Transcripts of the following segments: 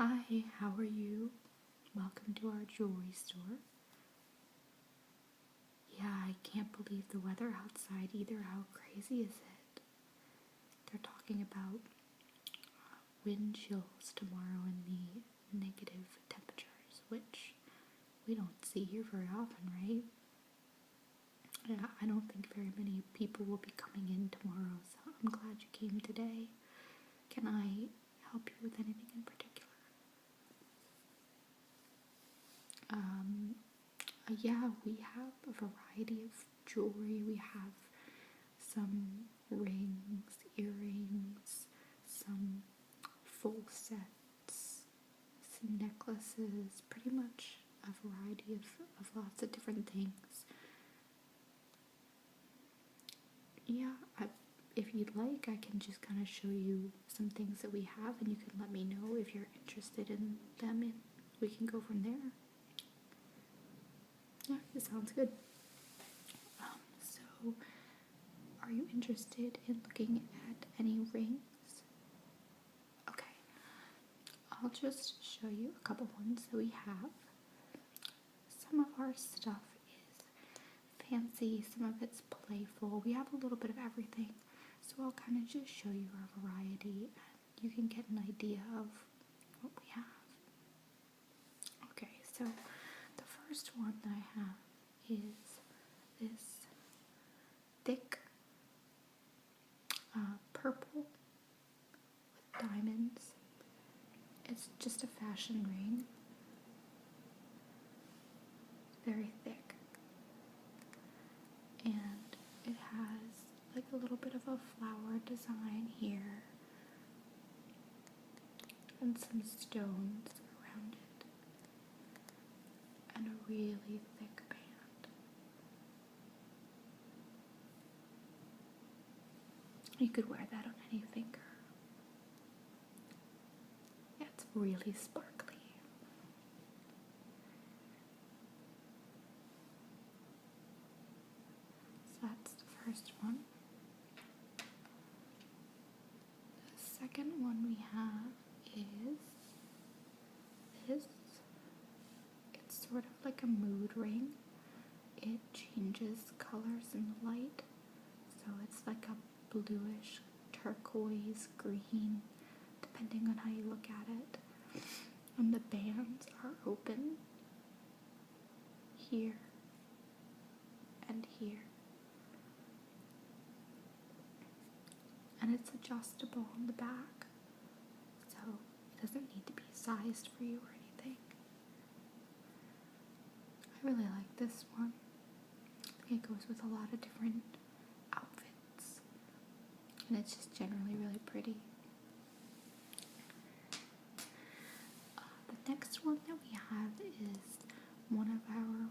Hi, how are you? Welcome to our jewelry store. Yeah, I can't believe the weather outside either. How crazy is it? They're talking about wind chills tomorrow in the negative temperatures, which we don't see here very often, right? Yeah, I don't think very many people will be coming in tomorrow, so I'm glad you came today. Can I help you with anything in particular? Um, yeah, we have a variety of jewelry. We have some rings, earrings, some full sets, some necklaces, pretty much a variety of lots of different things. Yeah, if you'd like, I can just kind of show you some things that we have, and you can let me know if you're interested in them, and we can go from there. Yeah, it sounds good. So, are you interested in looking at any rings? Okay, I'll just show you a couple ones that we have. Some of our stuff is fancy, some of it's playful. We have a little bit of everything. So I'll kind of just show you our variety and you can get an idea of what we have. Okay, so the first one that I have is this thick purple with diamonds. It's just a fashion ring. Very thick. And it has like a little bit of a flower design here and some stones around it and a really thick band. You could wear that on any finger. Yeah, it's really sparkly. So that's the first one. The second one we have is this. It's sort of like a mood ring. It changes colors in the light. So it's like a bluish, turquoise, green, depending on how you look at it. And the bands are open here and here. And it's adjustable on the back, so it doesn't need to be sized for you or anything. I really like this one. I think it goes with a lot of different outfits, and it's just generally really pretty. The next one that we have is one of our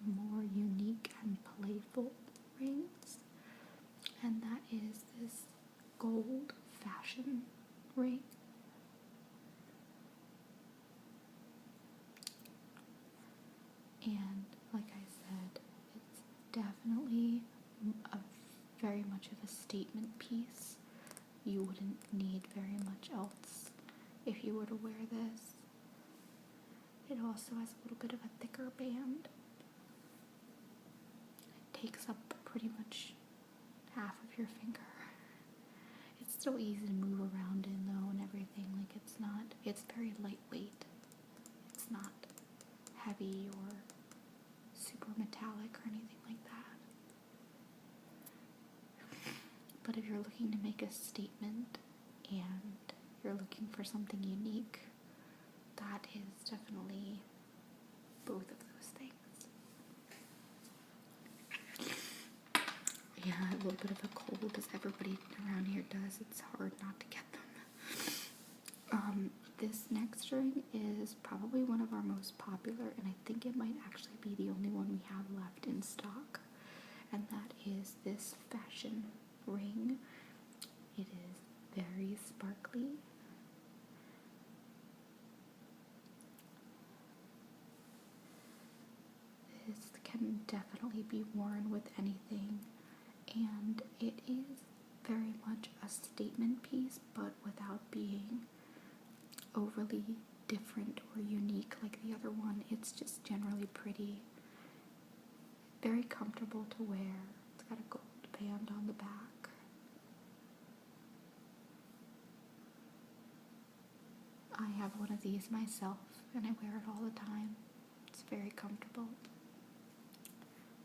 more unique and playful rings, and that is this gold fashion ring. And like I said, it's definitely a very much of a statement piece. You wouldn't need very much else if you were to wear this. It also has a little bit of a thicker band. It takes up pretty much half of your finger. It's still easy to move around in though and everything. Like it's very lightweight. It's not heavy or super metallic or anything like that. But if you're looking to make a statement and you're looking for something unique, that is definitely both of those things. Yeah, a little bit of a cold as everybody around here does. It's hard not to get them. This next ring is probably one of our most popular, and I think it might actually be the only one we have left in stock, and that is this fashion ring. It is very sparkly. This can definitely be worn with anything, and it is very much a statement piece, but without being overly different or unique like the other one. It's just generally pretty. Very comfortable to wear. It's got a gold band on the back. I have one of these myself and I wear it all the time. It's very comfortable.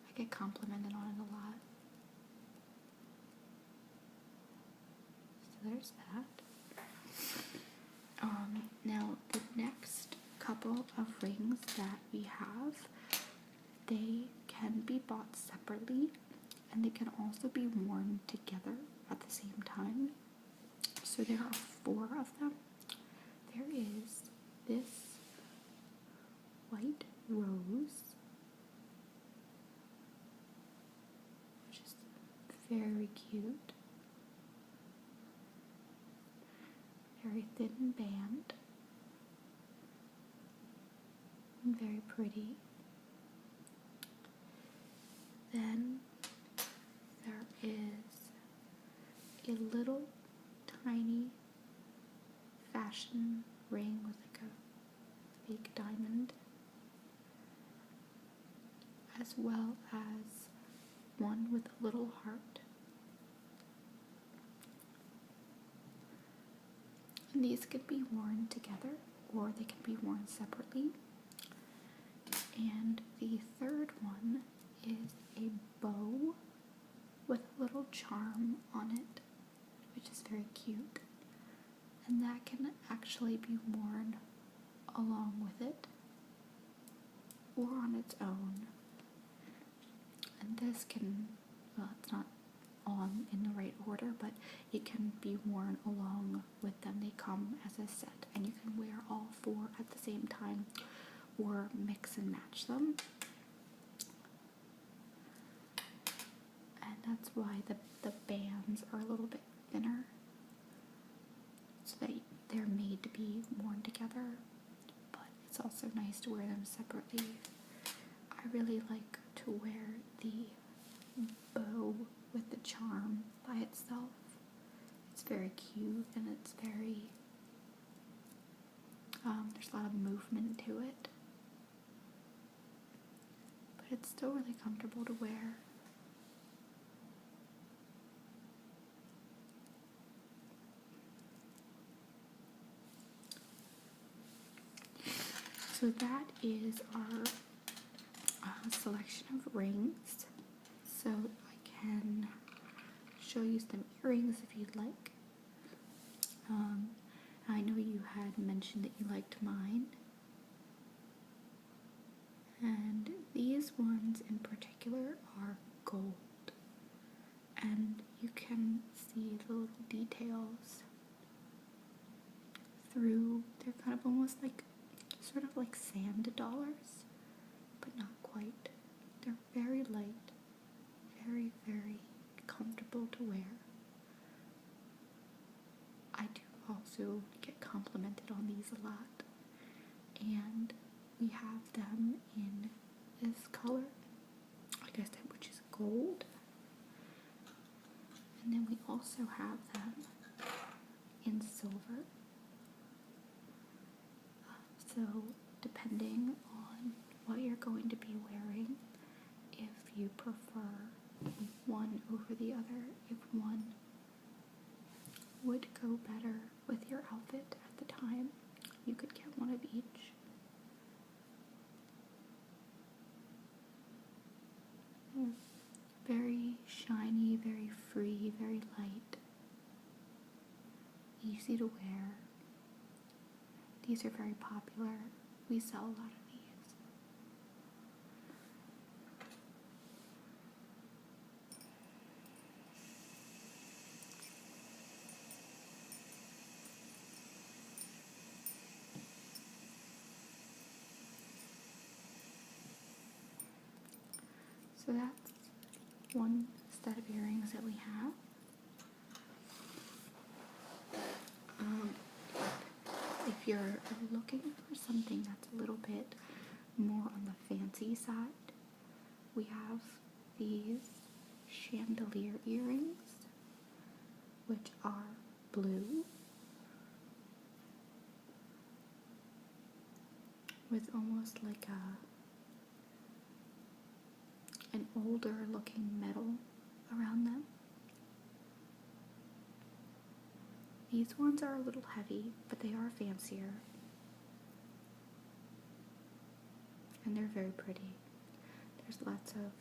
I get complimented on it a lot. So there's that. Now the next couple of rings that we have, they can be bought separately and they can also be worn together at the same time. So there are 4 of them. There is this white rose, which is very cute. Very thin band. And very pretty. Then there is a little tiny fashion ring with like a fake diamond, as well as one with a little heart. And these can be worn together or they can be worn separately. And the third one is a bow with a little charm on it, which is very cute. And that can actually be worn along with it or on its own. And this can, well, it's not on in the right order, but it can be worn along with them. They come as a set and you can wear all 4 at the same time or mix and match them. And that's why the bands are a little bit thinner, so that they're made to be worn together, but it's also nice to wear them separately. I really like to wear the bow with the charm by itself. It's very cute and it's very, there's a lot of movement to it, but it's still really comfortable to wear. So that is our selection of rings. So I can show you some earrings if you'd like. I know you had mentioned that you liked mine. And these ones in particular are gold. And you can see the little details through, they're kind of almost like, sort of like sand dollars, but not quite. They're very light, very, very comfortable to wear. I do also get complimented on these a lot, and we have them in this color, like I said, which is gold, and then we also have them in silver. So depending on what you're going to be wearing, if you prefer one over the other, if one would go better with your outfit at the time, you could get one of each. Very shiny, very free, very light, easy to wear. These are very popular. We sell a lot of these. So that's one set of earrings that we have. If you're looking for something that's a little bit more on the fancy side, we have these chandelier earrings, which are blue. with almost like an older looking metal around them. These ones are a little heavy, but they are fancier. And they're very pretty. There's lots of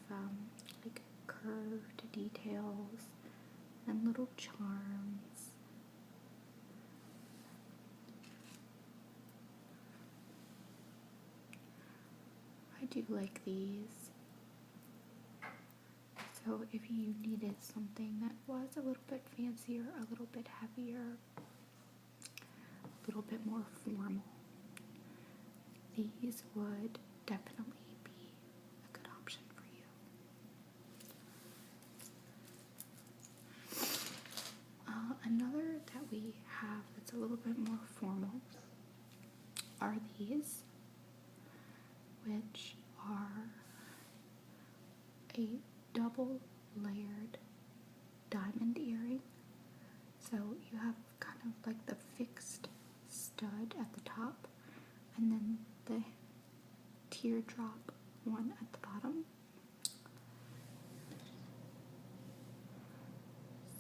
like curved details and little charms. I do like these. So if you needed something that was a little bit fancier, a little bit heavier, a little bit more formal, these would definitely be a good option for you. Another that we have that's a little bit more formal are these, which are a double layered diamond earring. So you have kind of like the fixed stud at the top and then the teardrop one at the bottom.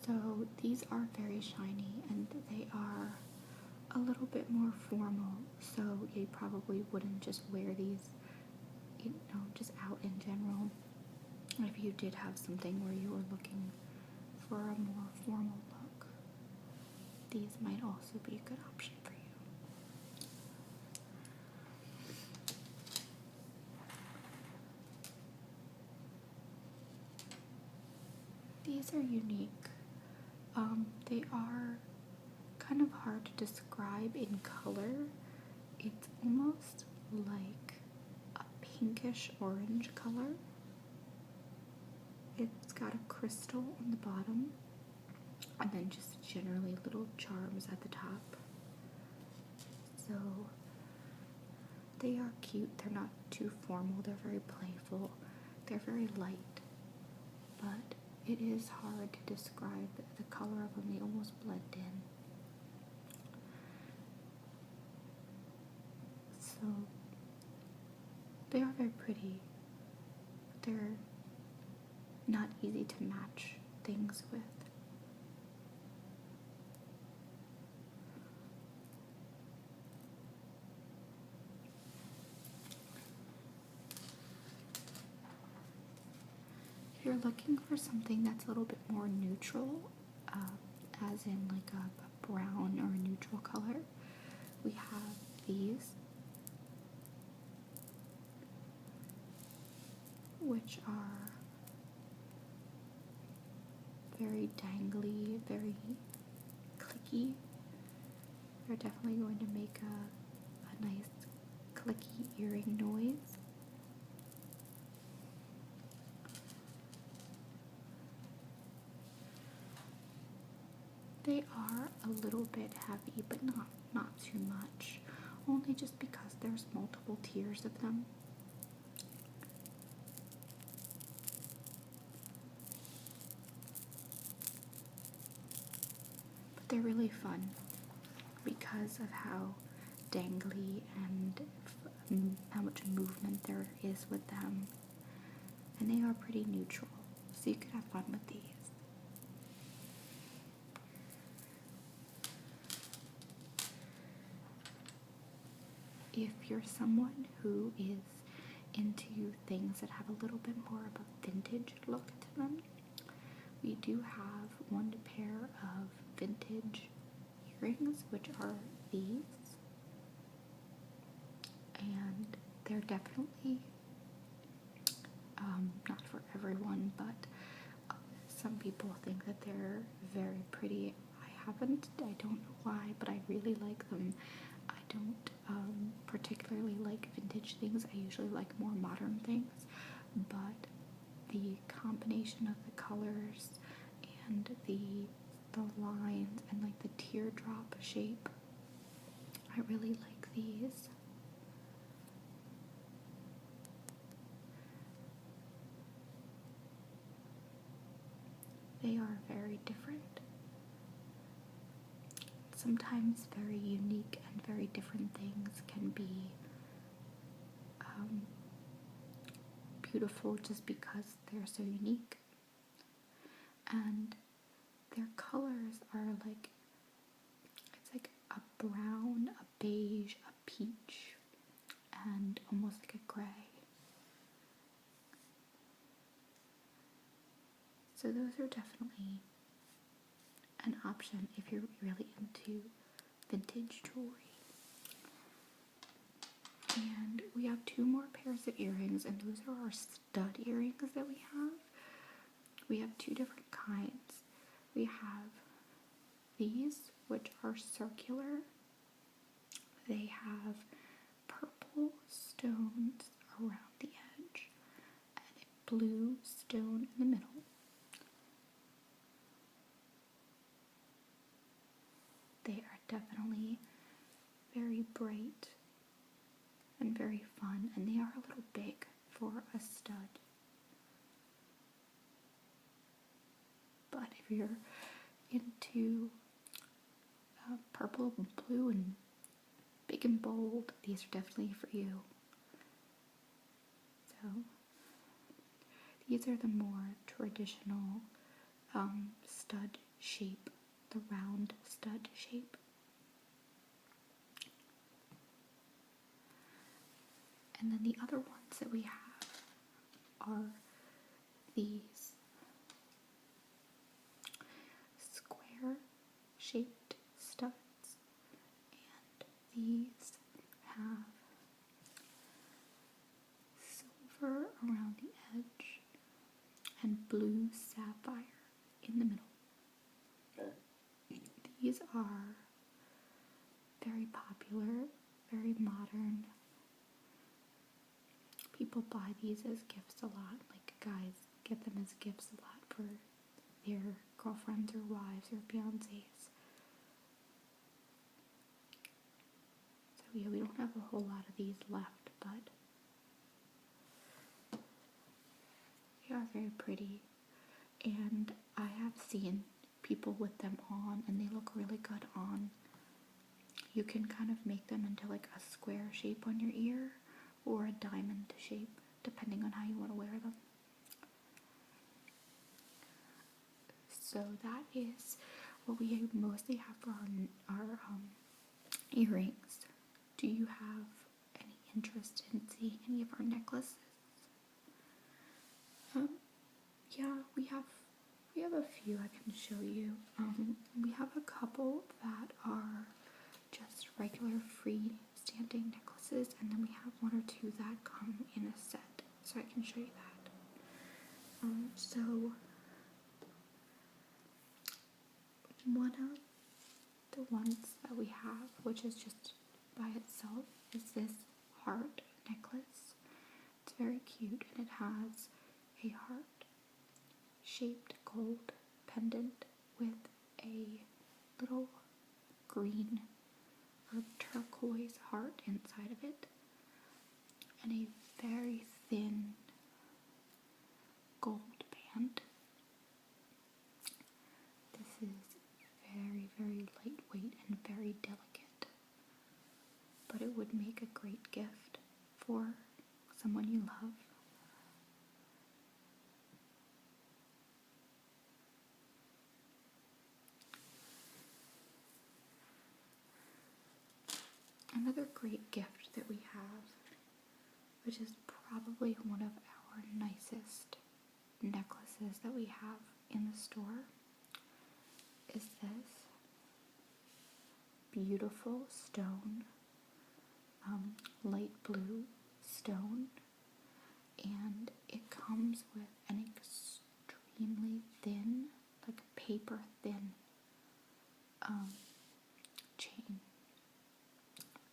So these are very shiny and they are a little bit more formal, so you probably wouldn't just wear these, just out in general. If you did have something where you were looking for a more formal look, these might also be a good option for you. These are unique. They are kind of hard to describe in color. It's almost like a pinkish orange color. It's got a crystal on the bottom and then just generally little charms at the top. So they are cute. They're not too formal. They're very playful. They're very light. But it is hard to describe the color of them. They almost blend in. So they are very pretty. They're not easy to match things with. If you're looking for something that's a little bit more neutral, as in like a brown or a neutral color, we have these, which are very dangly, very clicky. They're definitely going to make a nice clicky earring noise. They are a little bit heavy, but not too much. Only just because there's multiple tiers of them. But they're really fun because of how dangly and how much movement there is with them. And they are pretty neutral, so you could have fun with these. If you're someone who is into things that have a little bit more of a vintage look to them, we do have one pair of vintage earrings, which are these. And they're definitely not for everyone, but some people think that they're very pretty. I don't know why, but I really like them. I don't particularly like vintage things. I usually like more modern things, but the combination of the colors and the lines and like the teardrop shape, I really like these. They are very different. Sometimes very unique and very different things can be beautiful just because they're so unique. And their colors are like, it's like a brown, a beige, a peach, and almost like a gray. So those are definitely an option if you're really into vintage jewelry. And we have 2 more pairs of earrings, and those are our stud earrings that we have. We have 2 different kinds. We have these, which are circular. They have purple stones around the edge and a blue stone in the middle. They are definitely very bright and very fun, and they are a little big for a stud. But if you're into purple and blue and big and bold, these are definitely for you. So these are the more traditional stud shape, the round stud shape. And then the other ones that we have are these square shaped studs, and these have silver around the edge and blue sapphire in the middle. These are very popular, very modern. People buy these as gifts a lot, like guys get them as gifts a lot for their girlfriends or wives or fiancés. So yeah, we don't have a whole lot of these left, but they are very pretty. And I have seen people with them on, and they look really good on. You can kind of make them into like a square shape on your ear or a diamond shape, depending on how you want to wear them. So that is what we mostly have for our earrings. Do you have any interest in seeing any of our necklaces? Yeah, we have a few I can show you. We have a couple that are just regular freestanding necklaces, and then we have 1 or 2 that come in a set, so I can show you that. So one of the ones that we have, which is just by itself, is this heart necklace. It's very cute, and it has a heart shaped gold pendant with a little green or turquoise heart inside of it, and a very thin gold band. This is very, very lightweight and very delicate, but it would make a great gift for someone you love. Another great gift that we have, which is probably one of our nicest necklaces that we have in the store, is this beautiful stone, light blue stone, and it comes with an extremely thin, like paper thin chain.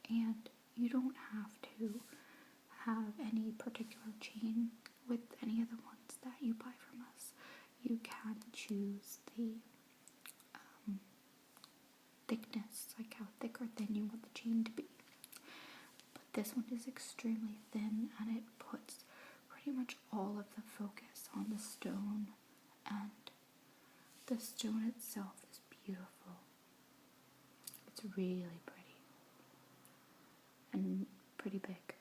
And you don't have to have any particular chain with any of the ones that you buy from us. You can choose the thickness, like how thick or thin you want the chain to be. But this one is extremely thin, and it puts pretty much all of the focus on the stone, and the stone itself is beautiful. It's really pretty and pretty big.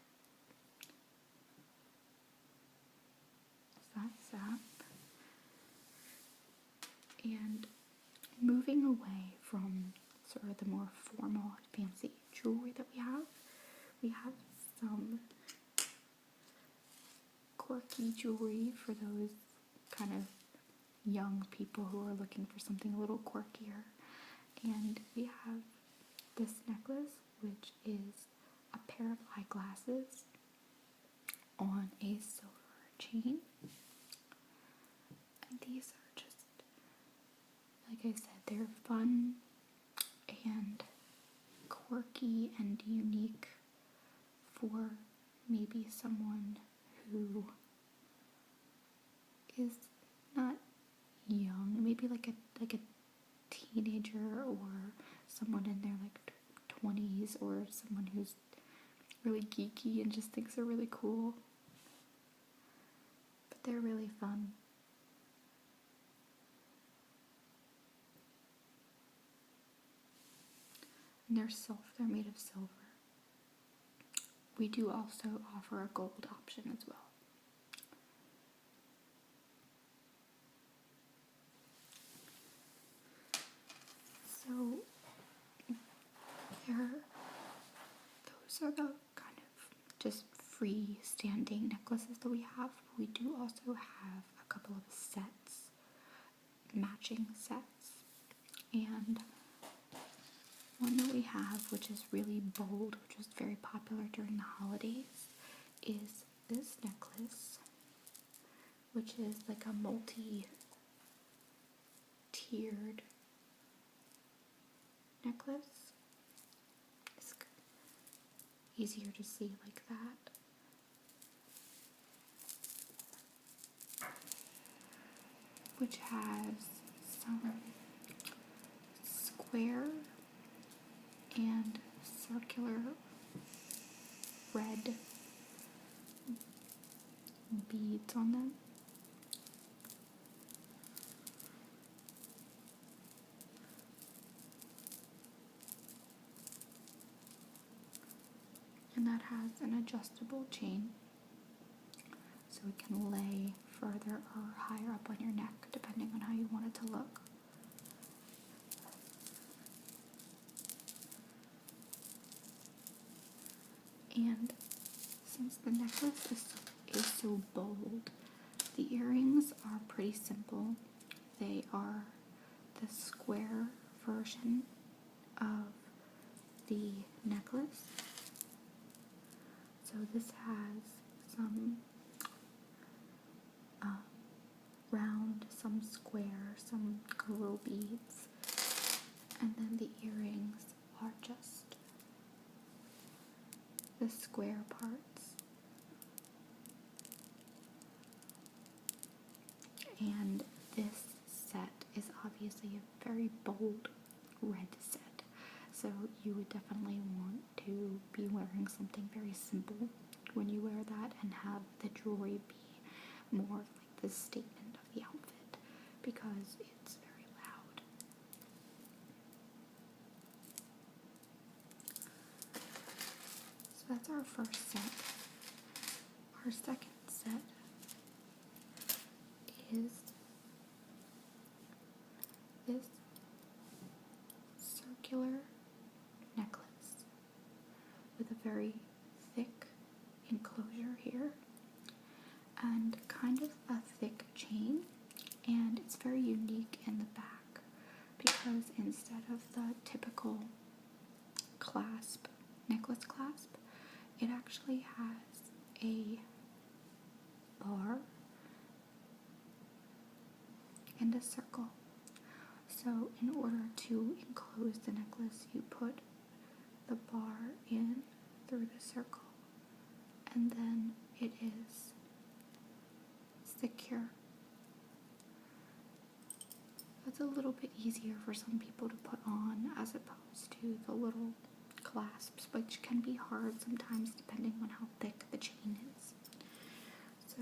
away from sort of the more formal fancy jewelry that we have some quirky jewelry for those kind of young people who are looking for something a little quirkier. And we have this necklace, which is a pair of eyeglasses on a silver chain. And these are just, like I said, they're fun and quirky and unique for maybe someone who is not young, maybe like a teenager or someone in their like 20s, or someone who's really geeky and just thinks they're really cool. But they're really fun. And they're made of silver. We do also offer a gold option as well. So those are the kind of just freestanding necklaces that we have. We do also have a couple of sets, matching sets, and one that we have, which is really bold, which was very popular during the holidays, is this necklace, which is like a multi-tiered necklace. It's easier to see like that. Which has some square and circular red beads on them. And that has an adjustable chain, so it can lay further or higher up on your neck, depending on how you want it to look. And since the necklace is so bold, the earrings are pretty simple. They are the square version of the necklace. So this has some round, some square, some little beads, and then the earrings are just the square parts. And this set is obviously a very bold red set, so you would definitely want to be wearing something very simple when you wear that, and have the jewelry be more like the statement of the outfit, because it's very loud. So that's our first set. Our second set is this circular necklace with a very thick enclosure here and kind of a thick chain, and it's very unique in the back because instead of the typical clasp, necklace clasp, it actually has a bar and a circle. So in order to enclose the necklace, you put the bar in through the circle, and then it is secure. That's a little bit easier for some people to put on as opposed to the little clasps, which can be hard sometimes depending on how thick the chain is. So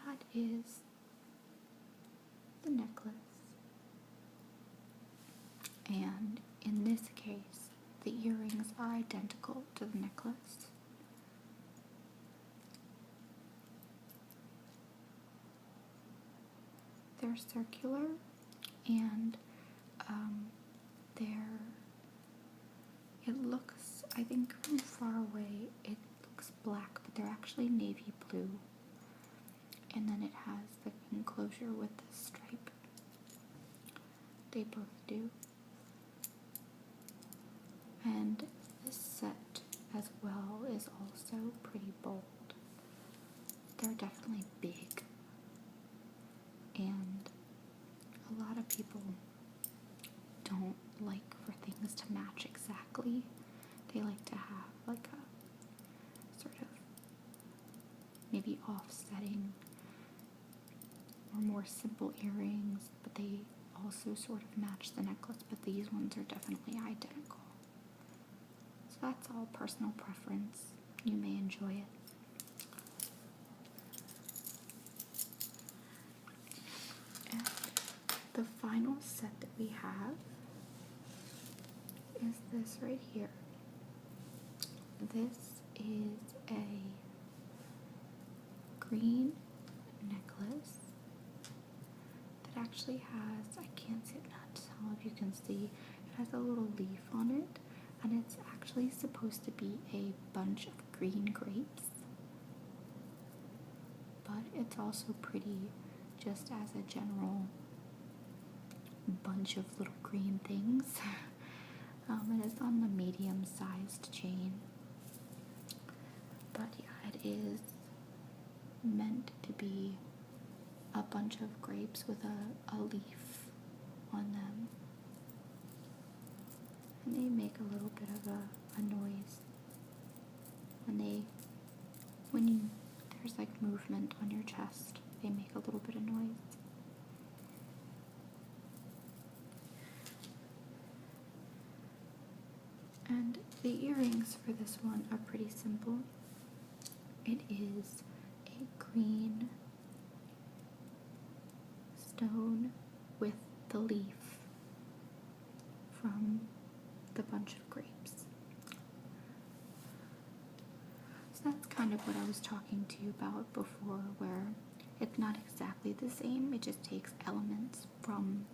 that is the necklace. And in this case, the earrings are identical to the necklace. They're circular and they're, it looks, I think from far away, it looks black, but they're actually navy blue. And then it has the enclosure with the stripe. They both do. And this set as well is also pretty bold. They're definitely big. And a lot of people don't like for things to match exactly. They like to have like a sort of maybe offsetting or more simple earrings, but they also sort of match the necklace, but these ones are definitely identical. So that's all personal preference. You may enjoy it. And the final set that we have is this right here. This is a green necklace that actually has, I can't see it, not all of you can see, it has a little leaf on it, and it's actually supposed to be a bunch of green grapes, but it's also pretty just as a general bunch of little green things. It is on the medium-sized chain, but yeah, it is meant to be a bunch of grapes with a leaf on them, and they make a little bit of a noise when there's like movement on your chest. They make a little bit of noise. And the earrings for this one are pretty simple. It is a green stone with the leaf from the bunch of grapes. So that's kind of what I was talking to you about before, where it's not exactly the same, it just takes elements from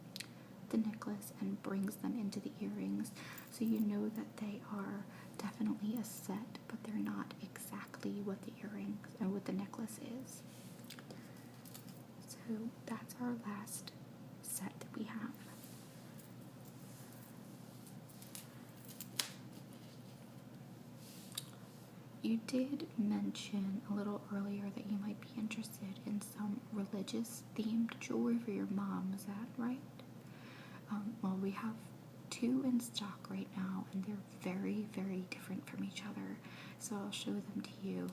the necklace and brings them into the earrings, so you know that they are definitely a set, but they're not exactly what the earrings and what the necklace is. So that's our last set that we have. You did mention a little earlier that you might be interested in some religious themed jewelry for your mom, is that right? Well, we have two in stock right now, and they're very, very different from each other, so I'll show them to you.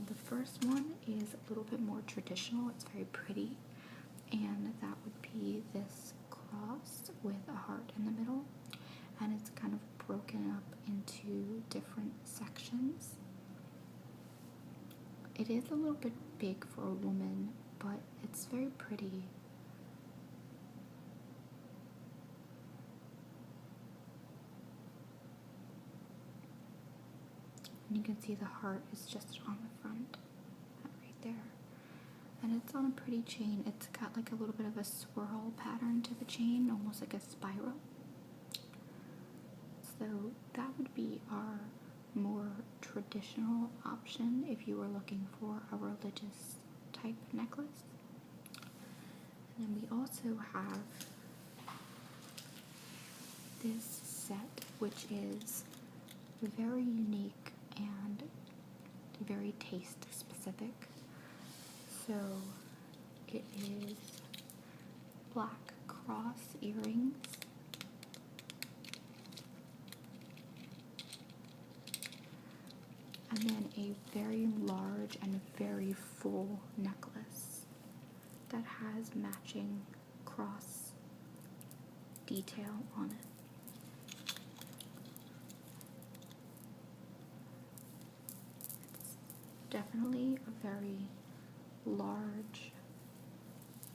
The first one is a little bit more traditional. It's very pretty, and that would be this cross with a heart in the middle, and it's kind of broken up into different sections. It is a little bit big for a woman, but it's very pretty. And you can see the heart is just on the front, right there. And it's on a pretty chain. It's got like a little bit of a swirl pattern to the chain, almost like a spiral. So that would be our more traditional option if you were looking for a religious type necklace. And then we also have this set, which is very unique and very taste specific. So it is black cross earrings, and then a very large and very full necklace that has matching cross detail on it. Definitely a very large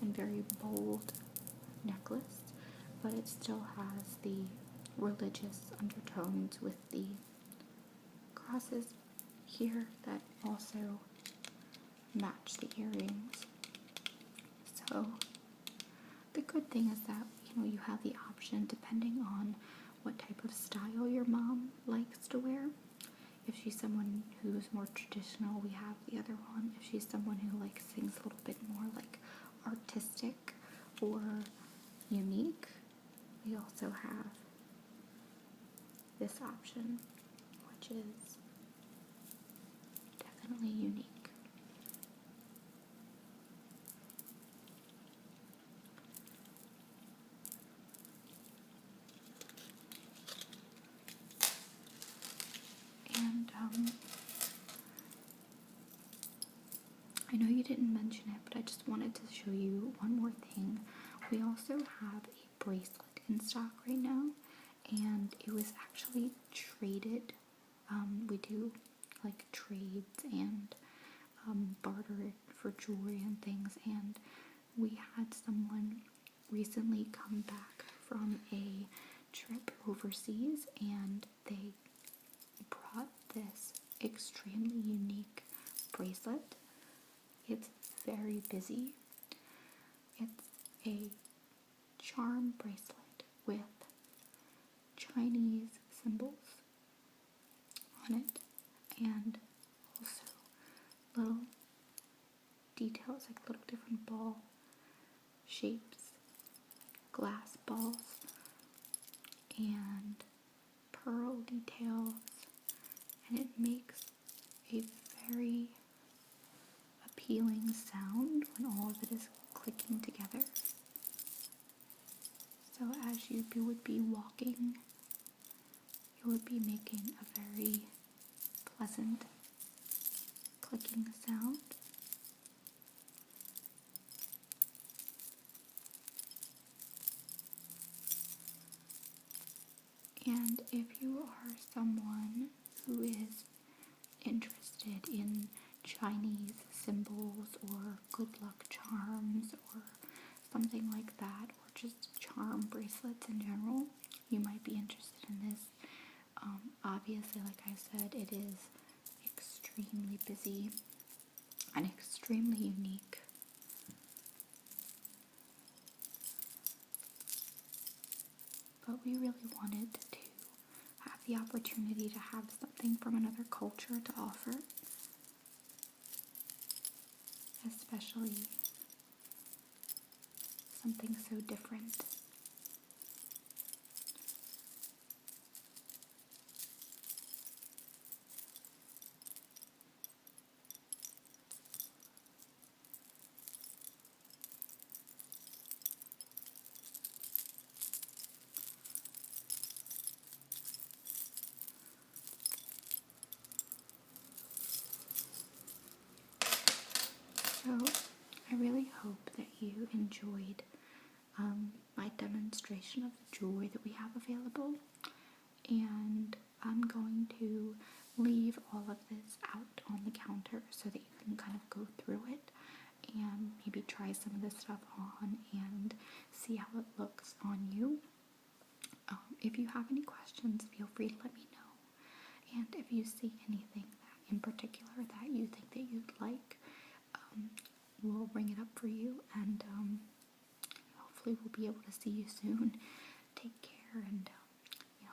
and very bold necklace, but it still has the religious undertones with the crosses here that also match the earrings. So The good thing is that, you have the option depending on what type of style your mom likes to wear. If she's someone who's more traditional, we have the other one. If she's someone who like sings a little bit more like artistic or unique, we also have this option, which is definitely unique. And I know you didn't mention it, but I just wanted to show you one more thing. We also have a bracelet in stock right now, and it was actually traded. We do like trades and barter for jewelry and things, and we had someone recently come back from a trip overseas, and they brought this extremely unique bracelet. It's very busy. It's a charm bracelet with Chinese symbols on it, and also little details like little different ball shapes, glass balls, and pearl details, and it makes a very appealing sound when all of it is clicking together. So as you would be walking, you would be making a very pleasant clicking sound. And if you are someone who is interested in Chinese symbols or good luck charms or something like that, or just charm bracelets in general, you might be interested in this. Obviously, like I said, it is extremely busy and extremely unique. But we really wanted to have the opportunity to have something from another culture to offer, especially something so different. So I really hope that you enjoyed my demonstration of the jewelry that we have available, and I'm going to leave all of this out on the counter so that you can kind of go through it and maybe try some of this stuff on and see how it looks on you. If you have any questions, feel free to let me know. And if you see anything that in particular that you think that you'd like, we'll bring it up for you, and hopefully we'll be able to see you soon. Take care, and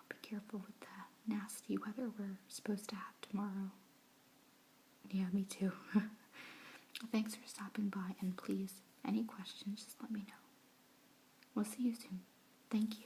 be careful with the nasty weather we're supposed to have tomorrow. Yeah, me too. Thanks for stopping by, and please, any questions, just let me know. We'll see you soon. Thank you.